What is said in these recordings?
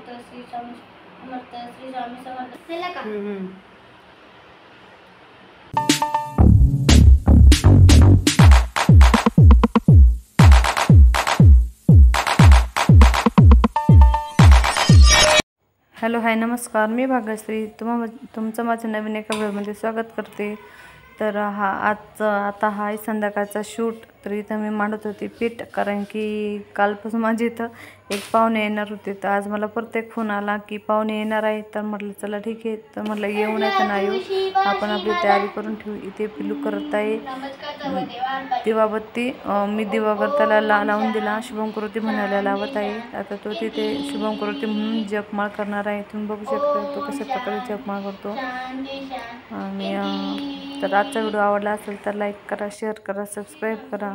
समर्थ श्री स्वामी समर्थ श्री स्वामी समर्थ केला का? Hello hi नमस्कार, मी भाग्यश्री तुमचं माझ्या नवीन एका व्हिडिओमध्ये स्वागत करते। तर आता हा आहे संध्याकाळचा शूट। तर इथं मी मांडत होती पीठ, कारण की कालपासून माझ्या इथं एक पाहुणे येणार होते। तर आज मला परत एक फोन आला की पाहुणे येणार आहे। तर म्हटलं चला ठीक आहे, तर म्हटलं येऊ नाही तर नाही येऊ, आपण आपली तयारी करून ठेवू। इथे पिलू करत आहे दिवाबत्ती। मी दिवाबत्तीला लावून दिला, शुभंकरोती म्हणायला लावत आहे। आता तो तिथे शुभंकरोती म्हणून जपमाळ करणार आहे। तुम्ही बघू शकता तो कशा प्रकारे जपमाळ करतो। आणि तर आजचा व्हिडिओ आवडला असेल तर लाईक करा, शेअर करा, सबस्क्राईब करा,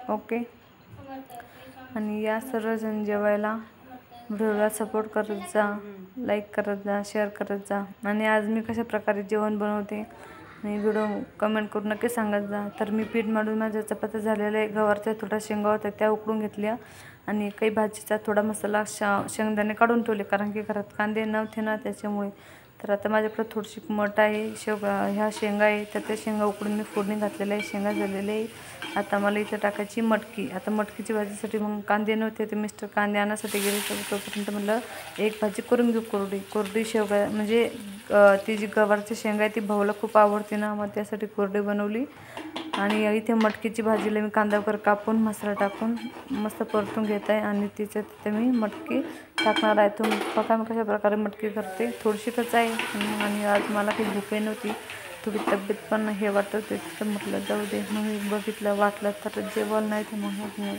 ओके। आणि या सर्वजण जेवायला व्हिडिओला सपोर्ट करत जा, लाईक करत जा, शेअर करत जा। आणि आज मी कशा प्रकारे जेवण बनवते आणि व्हिडिओ कमेंट करून नक्की सांगत जा। तर मी पीठ मळून माझ्या चपात्या झालेल्या आहे, गवारच्या थोड्या शेंगा होत्या त्या उकडून घेतल्या, आणि काही भाजीचा थोडा मसाला शेंगदाणे काढून ठेवले, कारण की घरात कांदे नव्हते ना त्याच्यामुळे। तर आता माझ्याकडे थोडीशी मठ आहे, ह्या शेंगा आहे, तर त्या शेंगा उकडून मी फोडणी घातलेल्या आहे, शेंगा झालेले आहे। आता मला इथं टाकायची मटकी। आता मटकीची भाजीसाठी मग कांदे नव्हते, ते मिस्टर कांदे आणण्यासाठी गेले, तर तोपर्यंत म्हटलं एक भाजी करून घेऊ, कोरडी शेवगा, म्हणजे ती जी गवारची शेंगा आहे ती भाऊला खूप आवडते ना, मग त्यासाठी कोरडी बनवली। आणि इथे मटकीची भाजीला मी कांदा वगैरे कापून मसाला टाकून मस्त परतून घेत आहे, आणि तिच्यात तिथे मी मटकी टाकणार आहे। तुम्ही बघा मी कशा प्रकारे मटकी करते, थोडीशीच आहे। आणि आज मला काही भूकही नव्हती, थोडी तब्येत पण हे वाटत होते, तर म्हटलं जाऊ दे, मग बघितलं वाटलं तर जेवण नाही तर मग नाही।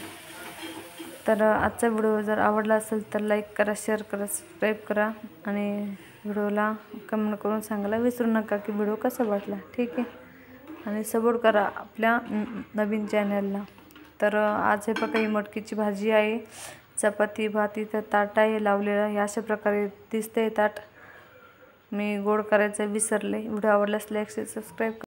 तर आजचा व्हिडिओ जर आवडला असेल तर लाईक करा, शेअर करा, सबस्क्राईब करा, आणि व्हिडिओला कमेंट करून सांगायला विसरू नका की व्हिडिओ कसा वाटला, ठीक आहे। आणि सपोर्ट करा आपल्या नवीन चॅनलला। तर आज हे बघा ही मटकीची भाजी आहे, चपाती भात, इथं ताट आहे लावलेलं, या अशा प्रकारे दिसते ताट। मी गोड करायचं विसरले। व्हिडिओ आवडल्यास लाईक शेअर सबस्क्राईब